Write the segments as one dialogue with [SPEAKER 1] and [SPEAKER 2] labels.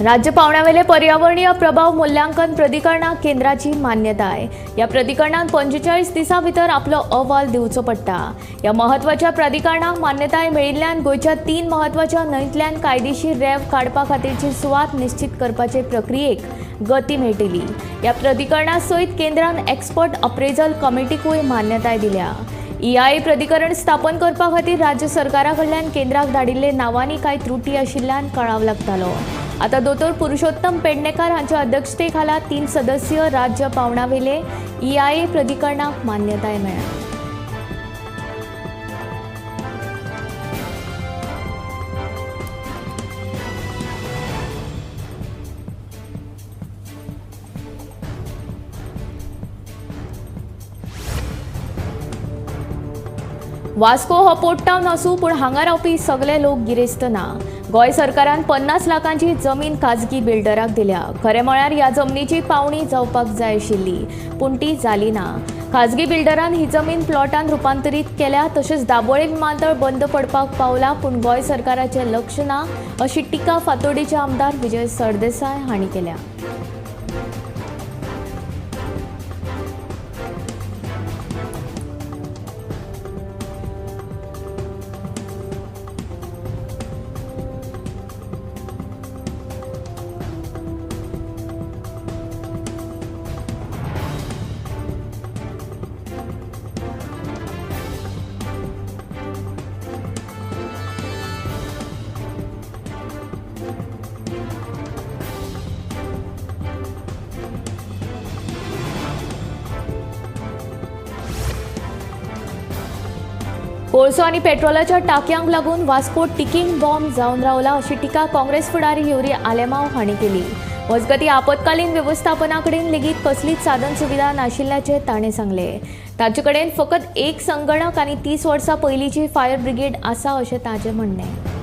[SPEAKER 1] राज्य पावण्यावेले पर्यावरणीय प्रभाव मूल्यांकन प्राधिकरणाक केंद्राची मान्यता आहे। या प्राधिकरणान 45 दिसां भितर आपलो अहवाल दिवचो पडटा। या महत्वाच्या प्राधिकरणाक मान्यताय मेळिल्ल्यान गोंयच्या 3 महत्वाच्या न्हंयतल्यान कायदेशीर रेंव काडपा खातीरची सुवात निश्चित करपाचे प्रक्रियेक गती मेळटली। या प्राधिकरणा सयत केंद्रान एक्सपर्ट अप्रेजल कमिटीकूय मान्यताय दिल्या। EIA प्राधिकरण स्थापन करपा खातीर राज्य सरकारा कडल्यान केंद्राक धाडिल्ले नावांनी कांय त्रुटी आशिल्ल्यान कळाव लागतालो। आता दोतोर पुरुषोत्तम पेडणेकार हांच्या अध्यक्षतेखाला 3 सदस्यीय राज्य पावणावेले EIA प्राधिकरणाक मान्यताय मेळ्ळ्या। वास्को हो पोर्ट टावन आसूं पूण हांगा रावपी सगळे लोक गिरेस्त ना। गोंय सरकारान 50 लाखांची जमीन खाजगी बिल्डराक दिल्या। खरें म्हळ्यार ह्या जमनीची पावणी जावपाक जाय आशिल्ली पूण ती जाली ना। खाजगी बिल्डरान ही जमीन प्लॉटान रुपांतरीत केल्या। तशेंच दाबोळे विमानतळ बंद पडपाक पावला पूण गोंय सरकाराचें लक्ष ना अशी टिका फातोर्डेचे आमदार विजय सरदेसाय हांणी केल्या। कोळसो आनी पेट्रोलाच्या टाकयांक लागून वास्को टिकिंग बॉम्ब जावन रावला अशी टिका काँग्रेस फुडारी युरी आलेमांव हांणी केली। मजगतीं आपतकालीन वेवस्थापना कडेन लेगीत कसलीच साधन सुविधा नाशिल्ल्याचें ताणें सांगलें। ताचे कडेन फकत एक संगणक आनी 30 वर्सां पयलींची फायर ब्रिगेड आसा अशें ताचें म्हणणें।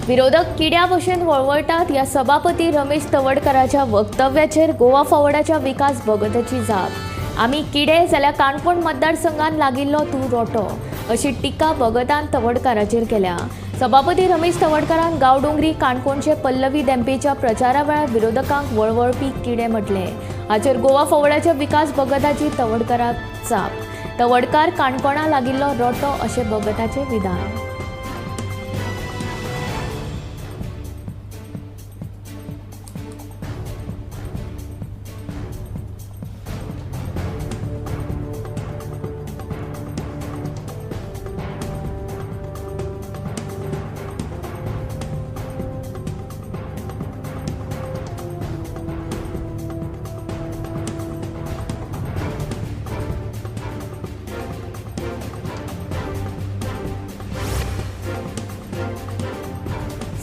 [SPEAKER 1] विरोधक किड्या भशेन वळवळटात ह्या सभापती रमेश तवडकाराच्या वक्तव्याचेर गोवा फॉवर्डाच्या विकास भगताची जाप। आमी किडे जाल्यार काणकोण मतदारसंघात लागिल्लो तूं रोटो अशी टिका भगतान तवडकाराचेर केल्या। सभापती रमेश तवडकारान गांवडोंगरी काणकोणचे पल्लवी देंपेच्या प्रचारा वेळार विरोधकांक वळवळपी किडे म्हटले। हाचेर गोवा फॉवर्डाच्या विकास भगताची तवडकाराक जाप। तवडकार काणकोणा लागिल्लो रोटो अशें भगताचे विधान।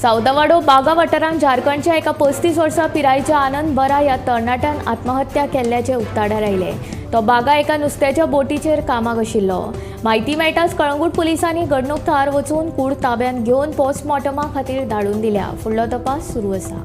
[SPEAKER 1] सावदावाडो बागा वाठारांत झारखंडच्या एका 35 वर्सां पिरायेच्या आनंद बरा ह्या तरणाट्यान आत्महत्या केल्ल्याचे उक्ताडार आयले। तो बागा एका नुस्त्याच्या बोटीचेर कामाक आशिल्लो। म्हायती मेळटाच कळंगूट पुलिसांनी घडणूक थळार वचून कूड ताब्यात घेवन पोस्टमॉर्टमा खातीर धाडून दिल्या। फुडलो तपास सुरू आसा।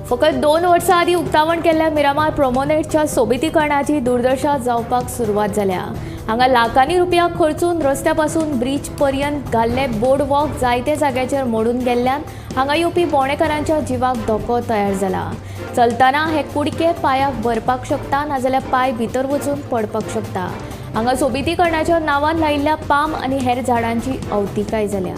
[SPEAKER 1] फकत 2 वर्सां आदीं उक्तावण केल्ल्या मिरामार प्रोमोनेटच्या सोबितीकरणाची दुर्दशा जावपाक सुरवात जाल्या. हांगा लाखांनी रुपया खर्चून रस्त्या पासून ब्रिज पर्यंत घाल्ले बोर्ड वॉक जायते जाग्याचेर मोडून गेल्ल्यान हांगा येवपी भोंवडेकारांच्या जिवाक धोको तयार जाला. चलतना हे कुडके पांयाक भरपाक शकता नाजाल्यार पांय भितर वचून पडपाक शकता. हांगा सोबितीकरणाच्या नांवान लायिल्ल्या पाम आनी हेर झाडांची अवतिकाय जाल्या.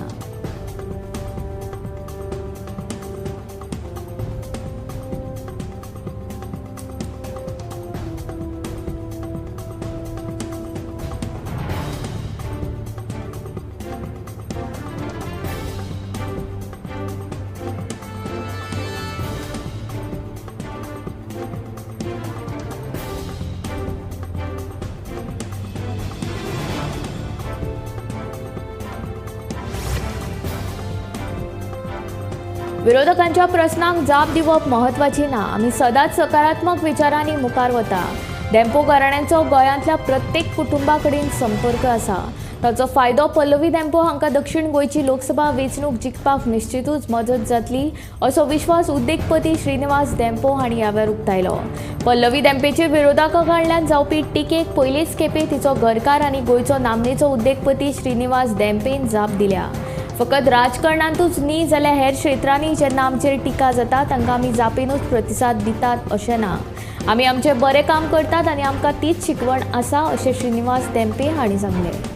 [SPEAKER 1] विरोधकांच्या प्रस्नांक जाप दिवप महत्वाची ना. आमी सदांच सकारात्मक विचारांनी मुखार वता. डेम्पो घराण्यांचो गोंयांतल्या प्रत्येक कुटुंबा कडेन संपर्क आसा. ताचो फायदो पल्लवी डेम्पो हांकां दक्षिण गोंयची लोकसभा वेंचणूक जिखपाक निश्चितूच मजत जातली असो विश्वास उद्देगपती श्रीनिवास डेम्पो हांणी ह्या वेळार उक्तायलो. पल्लवी डेम्पेचे विरोधकां कडल्यान जावपी टिकेक पयलेच खेपे तिचो घरकार आनी गोंयचो नामनेचो उद्देगपती श्रीनिवास डेम्पेन जाप दिल्या. फकत राजकारणांतूच न्ही जाल्यार हेर क्षेत्रांनी जेन्ना आमचेर टिका जाता तांकां आमी जापेनूच प्रतिसाद दितात अशें ना. आमी आमचें बरें काम करतात आनी आमकां तीच शिकवण आसा अशें श्रीनिवास डेम्पे हांणी सांगलें.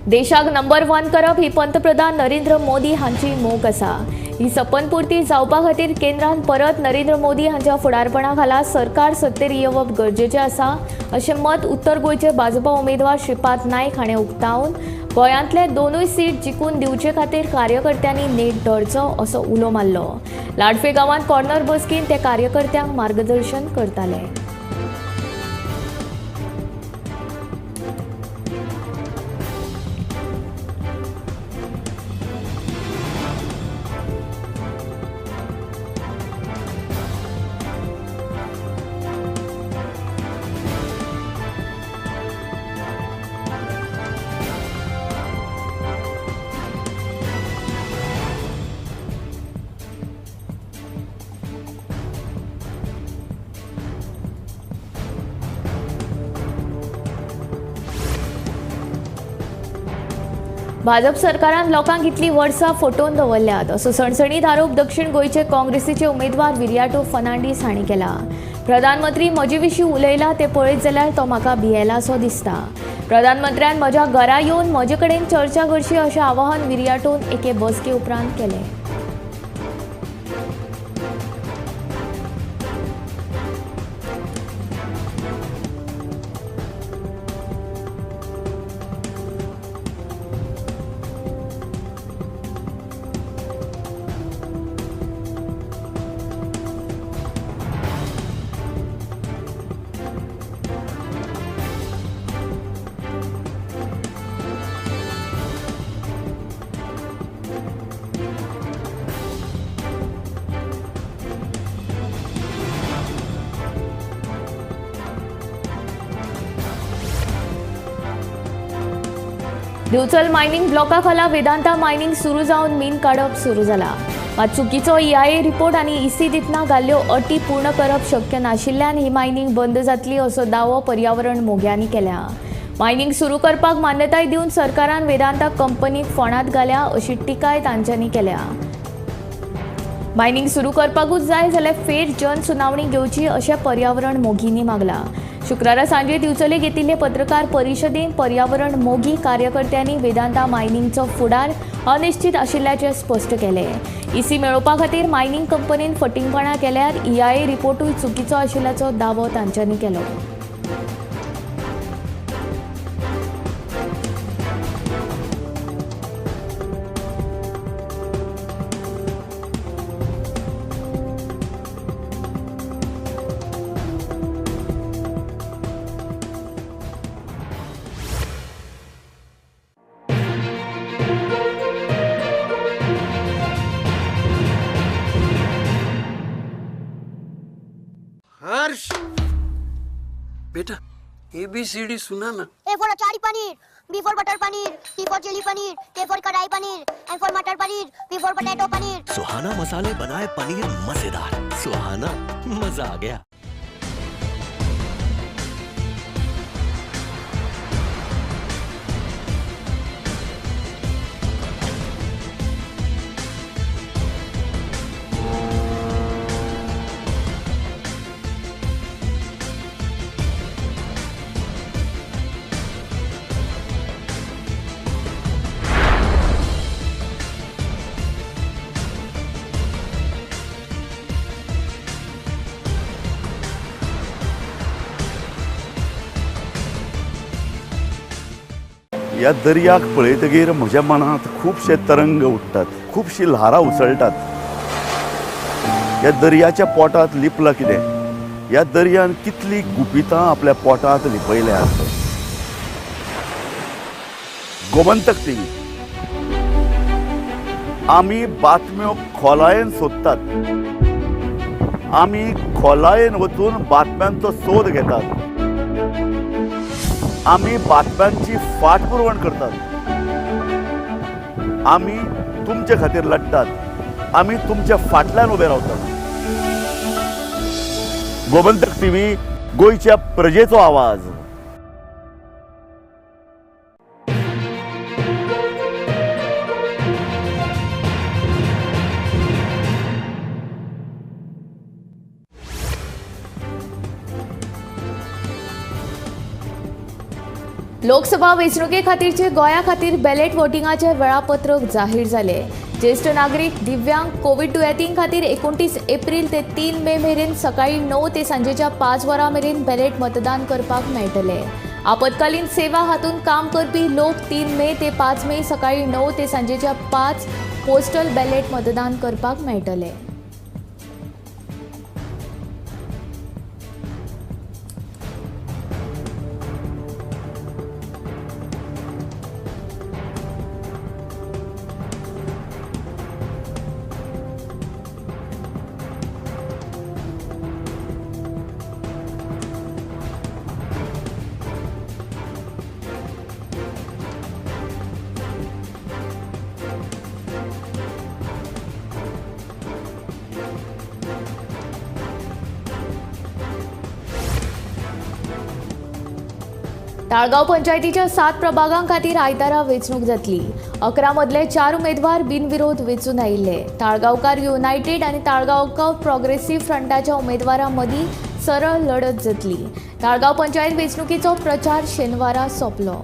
[SPEAKER 1] देशाक नंबर 1 करप ही पंतप्रधान नरेंद्र मोदी हांची मोख आसा. ही सपनपुर्ती जावपा खातीर केंद्रान परत नरेंद्र मोदी हांच्या फुडारपणा खाला सरकार सत्तेर येवप गरजेचें आसा अशें मत उत्तर गोंयचे भाजपा उमेदवार श्रीपाद नायक हाणें उक्तावन गोंयांतले 2 सीट जिखून दिवचे खातीर कार्यकर्त्यांनी नेट धरचो असो उलो मारलो. लाडफे गांवांत कॉर्नर बसकेन ते कार्यकर्त्यांक मार्गदर्शन करताले. भाजप सरकारान लोकांक इतली वर्सां फटोवन दवरल्यात असो सणसणीत आरोप दक्षिण गोंयचे काँग्रेसीचे उमेदवार विर्याटो फर्नांडीस हांणी केला. प्रधानमंत्री म्हजे विशीं उलयला ते पळयत जाल्यार तो म्हाका भियेलासो दिसता. प्रधानमंत्र्यान म्हज्या घरा येवन म्हजे कडेन चर्चा करची अशें आवाहन विर्याटोन एके बसके उपरांत केलें. दिवचल मायनिंग ब्लॉका खाला वेदांता मायनिंग सुरू जावन मीन काडप सुरू जाला. मात चुकीचो EIA रिपोर्ट आनी EC दितना घाल्ल्यो अटी पूर्ण करप शक्य नाशिल्ल्यान ही मायनिंग बंद जातली असो दावो पर्यावरण मोग्यांनी केल्या. मायनिंग सुरू करपाक मान्यताय दिवन सरकारान वेदांता कंपनीक फोंडांत घाल्या अशी टिकाय तांच्यांनी केल्या. मायनिंग सुरू करपाकूच जाय जाल्यार फेर जनसुनावणी घेवची अशें पर्यावरण मोगींनी मागला. शुक्रारा सांजे दिवचले घेतिल्ले पत्रकार परिशदेंत पर्यावरण मोगी कार्यकर्त्यांनी वेदांता मायनिंगचो फुडार अनिश्चित आशिल्ल्याचें स्पश्ट केलें. EC मेळोवपा खातीर मायनिंग कंपनीन फटिंगपणां केल्यार EIA रिपोर्टूय चुकीचो आशिल्ल्याचो दावो तांच्यांनी केलो.
[SPEAKER 2] ABCD सुना ना।
[SPEAKER 3] A for achari paneer, B for butter paneer, C for chili paneer, K for kadai paneer, M for matar paneer, P for potato paneer.
[SPEAKER 4] Suhana मसाले बनाए पनीर मजेदार। सुहाना, मजा आ गया।
[SPEAKER 5] या दर्याक पळयतगीर म्हज्या मनांत खुबशे तरंग उठतात, खुबशी ल्हारां उसळटात. या दर्याच्या पोटांत लिपलां कितें? या दर्यान कितली गुपितां आपल्या पोटांत लिपयल्यात. गोमंतक टीव्ही. आमी बातम्यो खोलायेन सोदतात. आमी खोलायेन वचून बातम्यांचो सोद घेतात. आमी बातम्यांची फाटपुरवण करतात. आमी तुमचे खातीर लढटात. आमी तुमच्या फाटल्यान उबे रावतात. गोमंतक टीव्ही, गोंयच्या प्रजेचो आवाज.
[SPEAKER 1] लोकसभा वेंचणुके खातीरचे गोंया खातीर बॅलेट वोटिंगाचे वेळापत्रक जाहीर जाले. ज्येष्ठ नागरीक, दिव्यांग, कोविड दुयेंतीं खातीर 29 एप्रील ते 3 मे मेरेन सकाळी 9 ते सांजेच्या 5 वरां मेरेन बॅलेट मतदान करपाक मेळटले. आपतकालीन सेवा हातूंत काम करपी लोक 3 मे ते 5 मे सकाळी 9 ते सांजेच्या 5 पोस्टल बॅलेट मतदान करपाक मेळटले. ताळगाव पंचायतीच्या 7 प्रभागां खातीर आयतारा वेंचणूक जातली. 11 मदले 4 उमेदवार बिनविरोध वेंचून आयिल्ले. ताळगांवकार युनायटेड आनी ताळगांवकर प्रोग्रेसिव्ह फ्रंटाच्या उमेदवारां मदीं सरळ लढत जातली. ताळगांव पंचायत वेंचणुकीचो प्रचार शेनवारा सोंपलो.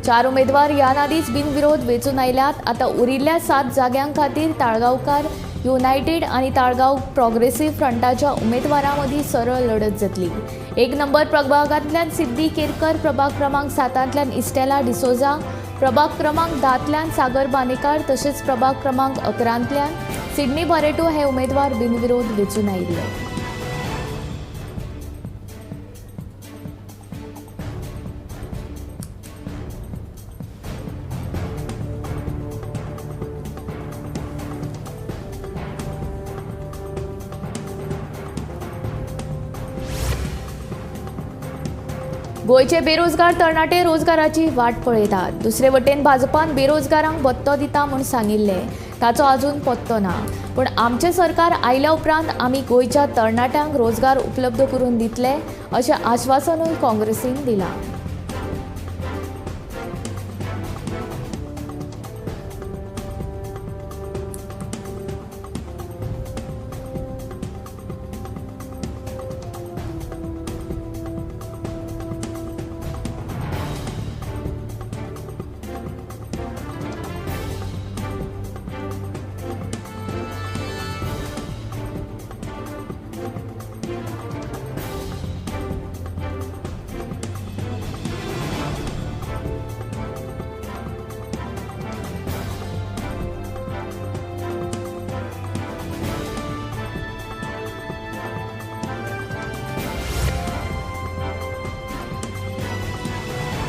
[SPEAKER 1] 4 उमेदवार यानादीच बिनविरोध वेंचून आयल्यात. आतां उरिल्ल्या 7 जाग्यां खातीर ताळगांवकार युनायटेड आनी ताळगांव प्रोग्रेसिव्ह फ्रंटाच्या उमेदवारां मदीं सरळ लढत जातली. 1 नंबर प्रभागांतल्यान सिद्धी केरकर, प्रभाग क्रमांक 7तल्यान इस्टेला डिसोजा, प्रभाग क्रमांक 10तल्यान सागर बानेकार तशेंच प्रभाग क्रमांक 11तल्यान सिडनी बरेटो हे उमेदवार बिनविरोध वेंचून आयिल्ले. गोयचे बेरोजगार तरणाटे रोजगाराची वाट पळयतात. दुसरे वटेन भाजपान बेरोजगारांक भत्तो दिता म्हूण सांगिल्ले. ताचो आजून पत्तो ना. पूण आमचे सरकार आयल्या उपरांत आमी गोयच्या तरणाट्यांक रोजगार उपलब्ध करून दितले अशें आश्वासनूय काँग्रेसीन दिलां.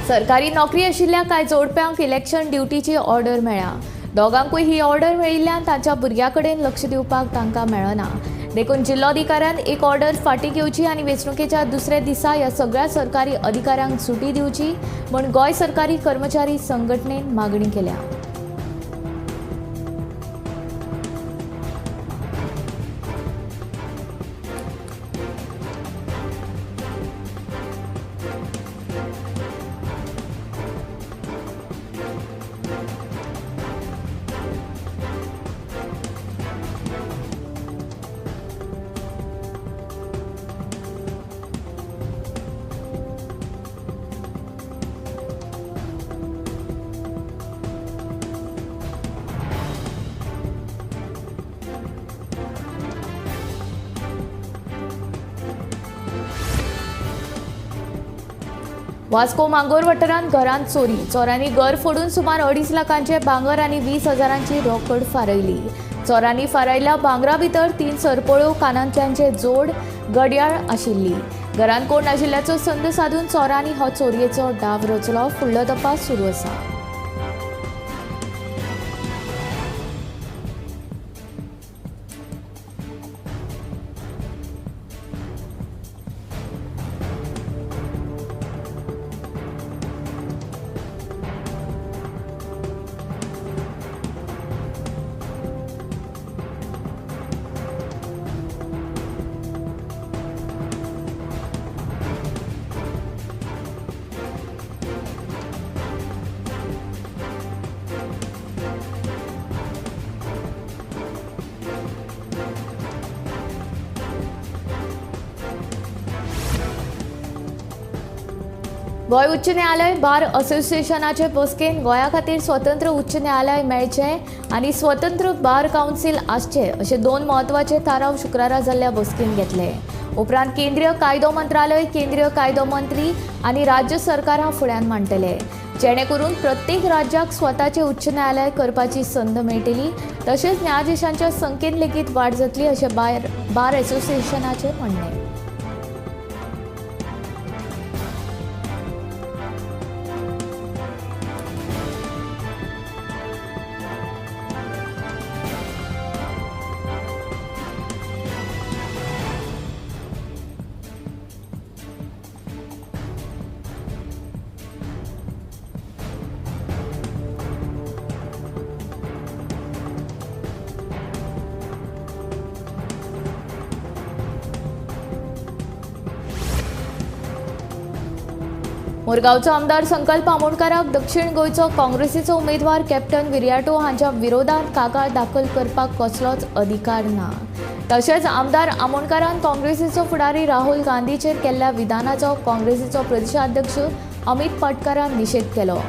[SPEAKER 1] सरकारी नोकरी आशिल्ल्या कांय जोडप्यांक इलेक्शन ड्युटीची ऑर्डर मेळ्ळ्या. दोगांकूय ही ऑर्डर मेळिल्ल्यान तांच्या भुरग्यां कडेन लक्ष दिवपाक तांकां मेळना. देखून जिल्लोधिकाऱ्यान एक ऑर्डर फाटीं घेवची आनी वेंचणुकेच्या दुसऱ्या दिसा ह्या सगळ्या सरकारी अधिकाऱ्यांक सुटी दिवची म्हूण गोंय सरकारी कर्मचारी संघटनेन मागणी केल्या. वास्को मांगोर वाठारांत घरांत चोरी. चोरांनी घर फोडून सुमार 2.5 लाखांचे भांगर आनी 20,000ची रोकड फारयली. चोरांनी फारायल्ल्या भांगरा भितर 3 सरपळ्यो, कानांतल्यांचे जोड, घडयाळ आशिल्ली. घरांत कोण नाशिल्ल्याचो संद साधून चोरांनी हो चोरयेचो डाव रचलो. फुडलो तपास सुरू आसा. गोंय उच्च न्यायालय बार असोसिएशनाचे बसकेन गोंया खातीर स्वतंत्र उच्च न्यायालय मेळचें आनी स्वतंत्र बार कावन्सील आसचें अशे 2 म्हत्वाचे थाराव शुक्रारा जाल्ल्या बसकेन घेतले. उपरांत केंद्रीय कायदो मंत्रालय, केंद्रीय कायदो मंत्री आनी राज्य सरकारां फुड्यान मांडटले. जेणे करून प्रत्येक राज्याक स्वताचे उच्च न्यायालय करपाची संद मेळटली. तशेंच न्यायाधीशांच्या संख्येन लेगीत वाड जातली अशें बार असोसिएशनाचें म्हणणें. मोरगांवचो आमदार संकल्प आमोणकाराक दक्षिण गोंयचो काँग्रेसीचो उमेदवार कॅप्टन विर्याटो हांच्या विरोधांत कागाळ दाखल करपाक कसलोच अधिकार ना. तशेंच आमदार आमोणकारान काँग्रेसीचो फुडारी राहुल गांधीचेर केल्ल्या विधानाचो काँग्रेसीचो प्रदेशाध्यक्ष अमित पाटकारान निशेध केलो.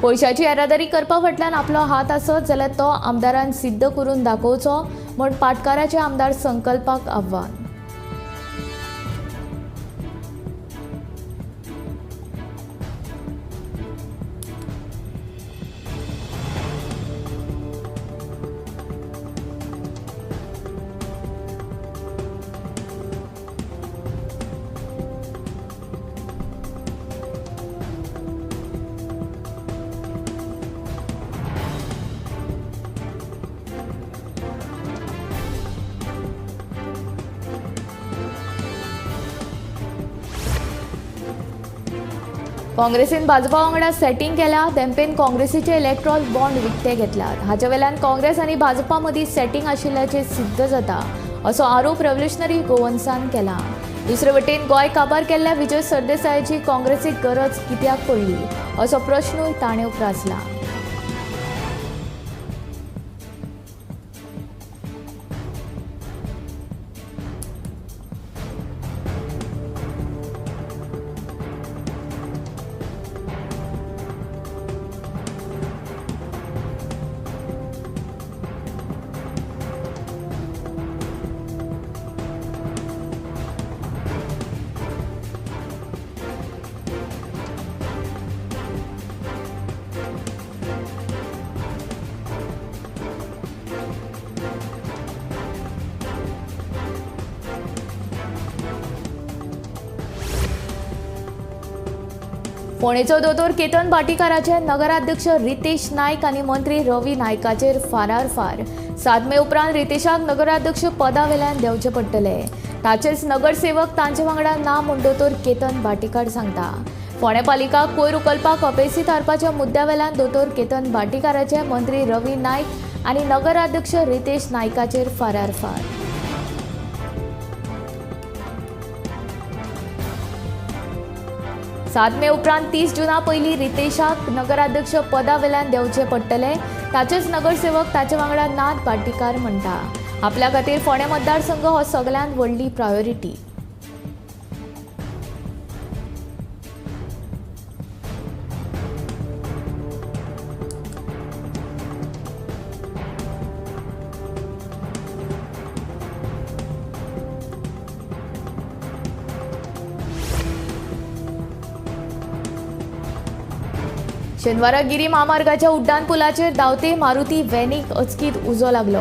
[SPEAKER 1] पयशांची येरादारी करपा फाटल्यान आपलो हात आसत जाल्यार तो आमदारान सिद्ध करून दाखोवचो म्हूण पाटकाराचे आमदार संकल्पाक आव्हान. काँग्रेसीन भाजपा वांगडा सेटिंग केल्या. तेंपेन काँग्रेसीचे इलेक्ट्रॉल बॉन्ड विकते घेतल्यात. हाचे वेल्यान काँग्रेस आनी भाजपा मदीं सेटिंग आशिल्ल्याचें सिद्ध जाता असो आरोप रेव्होल्युशनरी गोवन्सान केला. दुसरे वटेन गोंय काबार केल्ल्या विजय सरदेसायाची काँग्रेसीक गरज कित्याक पडली असो प्रश्नूय ताणें उपरासला. फोंडेचो दोतोर केतन भाटीकाराचे नगराध्यक्ष रितेश नायक आनी मंत्री रवी नायकाचेर फार 7 मे उपरांत रितेशाक नगराध्यक्ष पदा वेल्यान देंवचे पडटले. ताचेच नगरसेवक तांचे वांगडा ना म्हूण दोतोर केतन भाटीकार सांगता. फोंडें पालिकाक कोयर उखलपाक अपेसीत हारपाच्या मुद्द्या वेल्यान दोतोर केतन भाटीकाराचे मंत्री रवी नायक आनी नगराध्यक्ष रितेश नायकाचेर फार 7 मे उपरांत 30 जूना पयलीं रितेशाक नगराध्यक्ष पदा वेल्यान देंवचे पडटले. ताचेच नगरसेवक ताचे वांगडा नाथ भाटीकार म्हणटा. आपल्या खातीर फोंडें मतदारसंघ हो सगळ्यांत व्हडली प्रायोरिटी. शेनवारा गिरी महामार्गाच्या उड्डाणपुलाचेर धांवते मारुती व्हॅनिक अचकीत उजो लागलो.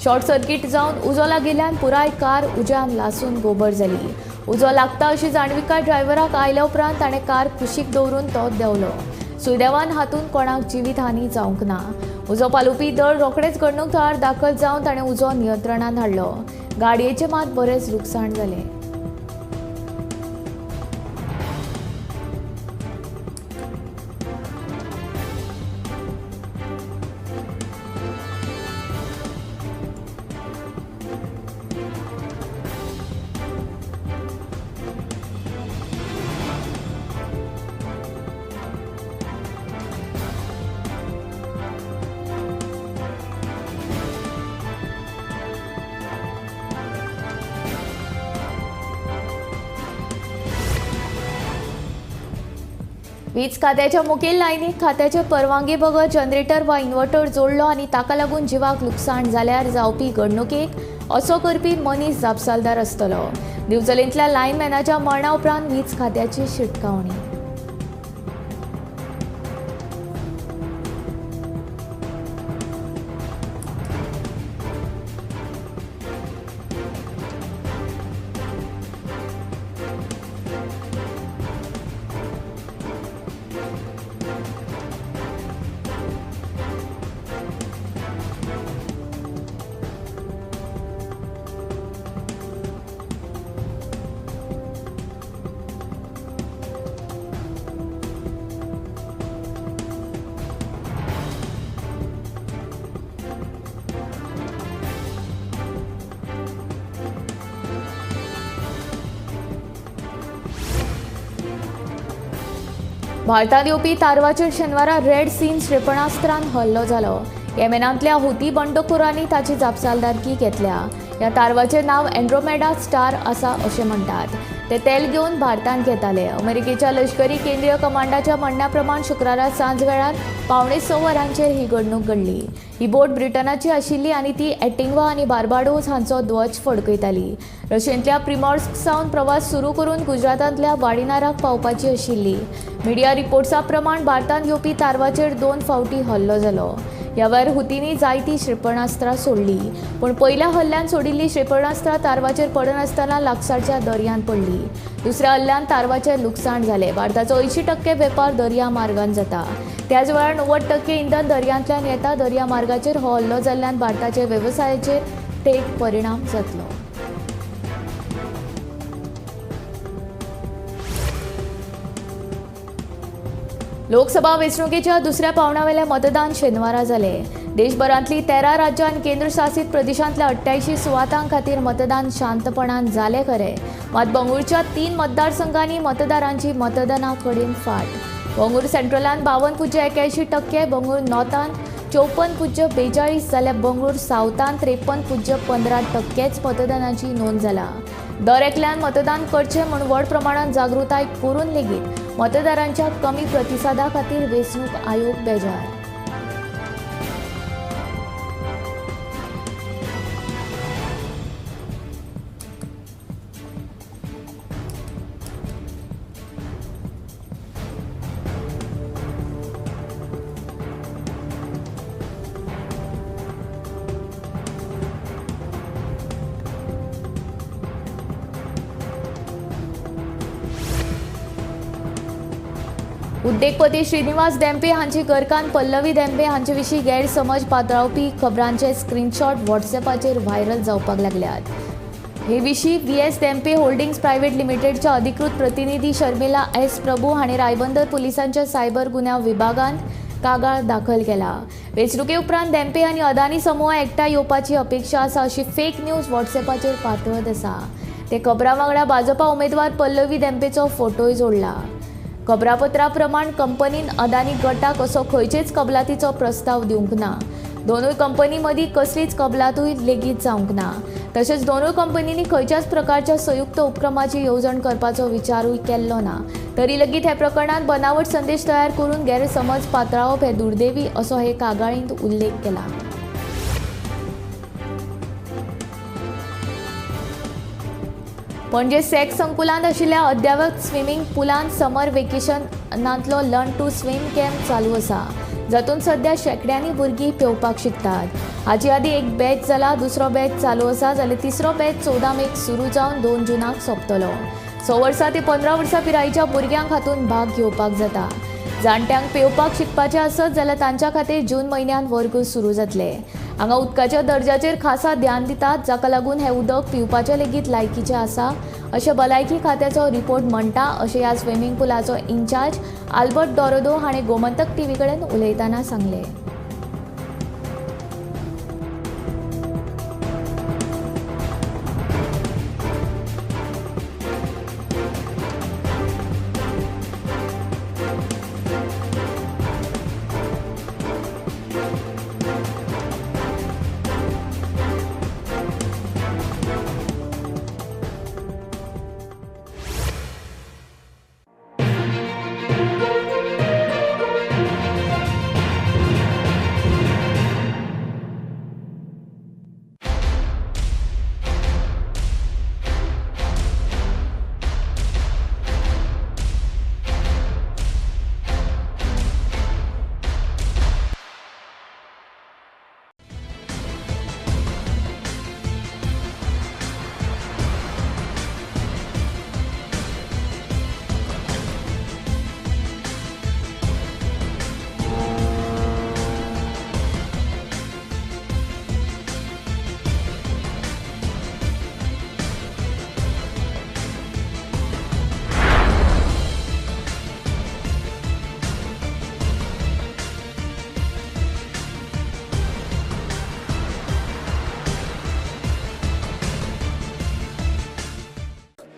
[SPEAKER 1] शॉर्ट सर्किट जावन उजो लागिल्ल्यान पुराय कार उज्यान लासून गोबर जाली. उजो लागता अशी जाणविकाय ड्रायव्हराक आयल्या उपरांत ताणें कार कुशीक दवरून तो देंवलो. सुदैवान हातूंत कोणाक जिवीतहानी जावंक ना. उजो पालोवपी दळ रोखडेच घडणूक थळार दाखल जावन ताणें उजो नियंत्रणांत हाडलो. गाडयेचें मात बरेंच लुकसाण जालें. वीज खात्याच्या मुखेल लायनीक खात्याचे परवानगी बगर जनरेटर वा इन्व्हर्टर जोडलो आनी ताका लागून जिवाक लुकसाण जाल्यार जावपी घडणुकेक असो करपी मनीस जापसालदार आसतलो. दिवचलेंतल्या लायनमॅनाच्या मरणा उपरांत वीज खात्याची शिटकावणी. भारतांत येवपी तारवाचेर शेनवारा रेड सीन क्षेपणास्त्रान हल्लो जालो. येमेनांतल्या हुती बंडखोरांनी ताची जापसालदारकी घेतल्या. ह्या तारवाचें नांव एंड्रोमेडा स्टार आसा अशें म्हणटात. ते तेल घेवन भारतांत घेताले. अमेरिकेच्या लश्करी केंद्रीय कमांडाच्या म्हणण्या प्रमाण शुक्रारा सांज वेळार 6:45 वरांचेर ही घडणूक घडली. ही बोट ब्रिटनाची आशिल्ली आनी ती एंटिग्वा आनी बार्बाडोस हांचो ध्वज फडकयताली. रशियेंतल्या प्रिमॉर्स्क सावन प्रवास सुरू करून गुजरातांतल्या वाडिनाराक पावपाची आशिल्ली. मिडिया रिपोर्ट्सा प्रमाण भारतांत येवपी तारवाचेर 2 फावटी हल्लो जालो. ह्या वेळार हुतींनी जायतीं क्षेपणास्त्रां सोडली. पूण पयल्या हल्ल्यान सोडिल्लीं क्षेपणास्त्रां तारवाचेर पडनासतना लागसारच्या दर्यांत पडली. दुसऱ्या हल्ल्यान तारवाचें लुकसाण जालें. भारताचो 80% वेपार दर्या मार्गान जाता. त्याच वेळार 90% इंधन दर्यांतल्यान येता. दर्या मार्गाचेर हो हल्लो जाल्ल्यान भारताचे वेवसायाचेर थेट परिणाम जातलो. लोकसभा वेंचणुकेच्या दुसऱ्या पावंड्यावेलें मतदान शेनवारा जालें. देशभरांतली 13 राज्यां आनी केंद्रशासीत प्रदेशांतल्या 88 सुवातां खातीर मतदान शांतपणान जालें खरें. मात बंगळुरूच्या 3 मतदारसंघांनी मतदारांची मतदाना कडेन फाट. बंगळुरू सेंट्रलान 52.81%, बंगळुरू नॉर्थान 54.42 जाल्यार बंगळुरू सावथान 53.15% मतदानाची नोंद जाला. दर एकल्यान मतदान करचें म्हूण व्हड प्रमाणांत जागृताय करून लेगीत मतदारांच्या कमी प्रतिसादा खातीर वेंचणूक आयोग बेजार. उद्देगपती श्रीनिवास धेंपे हांची घरकान्न पल्लवी धेंपे हांचे विशीं गैरसमज पातळावपी खबरांचे स्क्रीनशॉट व्हॉट्सॲपाचेर व्हायरल जावपाक लागल्यात. हे विशीं व्हीएस धेंपे होल्डिंग्स प्रायव्हेट लिमिटेडच्या अधिकृत प्रतिनिधी शर्मिला एस प्रभू हांणी रायबंदर पुलिसांच्या सायबर गुन्यांव विभागांत कागाळ दाखल केला. वेंचणुके उपरांत धेंपे आनी अदानी समूहा एकठांय येवपाची अपेक्षा आसा अशी फेक न्यूज व्हॉट्सॲपाचेर पातळत आसा. ते खबरां वांगडा भाजपा उमेदवार पल्लवी धेंपेचो फोटोय जोडला. खबरापत्रा प्रमाण कंपनीन अदानी गटाक असो खंयचेच कबलातीचो प्रस्ताव दिवंक ना. दोनूय कंपनी मदीं कसलीच कबलातूय लेगीत जावंक ना. तशेंच दोनूय कंपनींनी खंयच्याच प्रकारच्या संयुक्त उपक्रमाची येवजण करपाचो विचारूय केल्लो ना. तरी लेगीत हे प्रकरणात बनावट संदेश तयार करून गैरसमज पातळावप हे दुर्दैवी असो हे कागाळींत उल्लेख केला. पणजे सॅक संकुलांत आशिल्ल्या अद्यावत स्विमींग पुलांत समर वेकेशनांतलो लर्न टू स्विम कॅम्प चालू आसा, जातूंत सध्या शेकड्यांनी भुरगीं पेंवपाक शिकतात. हाचे आदीं एक बॅच जाला, दुसरो बॅच चालू आसा, जाल्यार तिसरो बॅच 14 मेक सुरू जावन 2 जूनाक सोंपतलो. 6 वर्सां ते 15 वर्सां पिरायेच्या भुरग्यांक हातूंत भाग घेवपाक जाता. जाणट्यांक पेंवपाक शिकपाचें आसत जाल्यार तांच्या खातीर जून म्हयन्यांत वर्ग सुरू जातले. हांगा उदकाच्या दर्ज्याचेर खासा ध्यान दितात, जाका लागून हें उदक पिवपाचें लेगीत लायकीचें आसा अशें भलायकी खात्याचो रिपोर्ट म्हणटा, अशें ह्या स्विमींग पुलाचो इन्चार्ज आल्बर्ट डॉरोदो हाणें गोमंतक टीव्ही कडेन उलयतना सांगलें.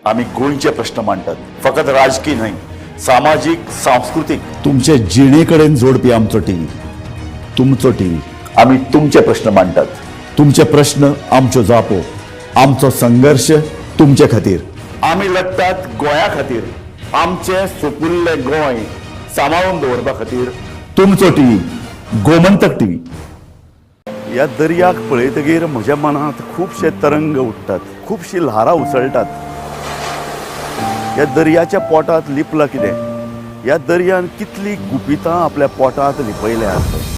[SPEAKER 5] आम्ही गोंयचे प्रश्न मांडटात, फकत राजकीय न्हय, सामाजीक सांस्कृतिक. तुमचे जिणेकडेन जोडपी आमचो टीव्ही, तुमचो टीव्ही. आम्ही तुमचे प्रश्न मांडटात. तुमचे प्रश्न आमच्यो जापो, आमचो संघर्ष तुमचे खातीर. आम्ही लढटात गोंया खातीर. आमचे सोपुल्ले गोंय सांबाळून दवरपा खातीर. तुमचो टीव्ही, गोमंतक टीव्ही. ह्या दर्याक पळयतकीर म्हज्या मनांत खुबशे तरंग उठतात, खुबशी ल्हारां उसळटात. ह्या दर्याच्या पोटांत लिपलां कितें? ह्या दर्यान कितली गुपितां आपल्या पोटांत लिपयल्यात.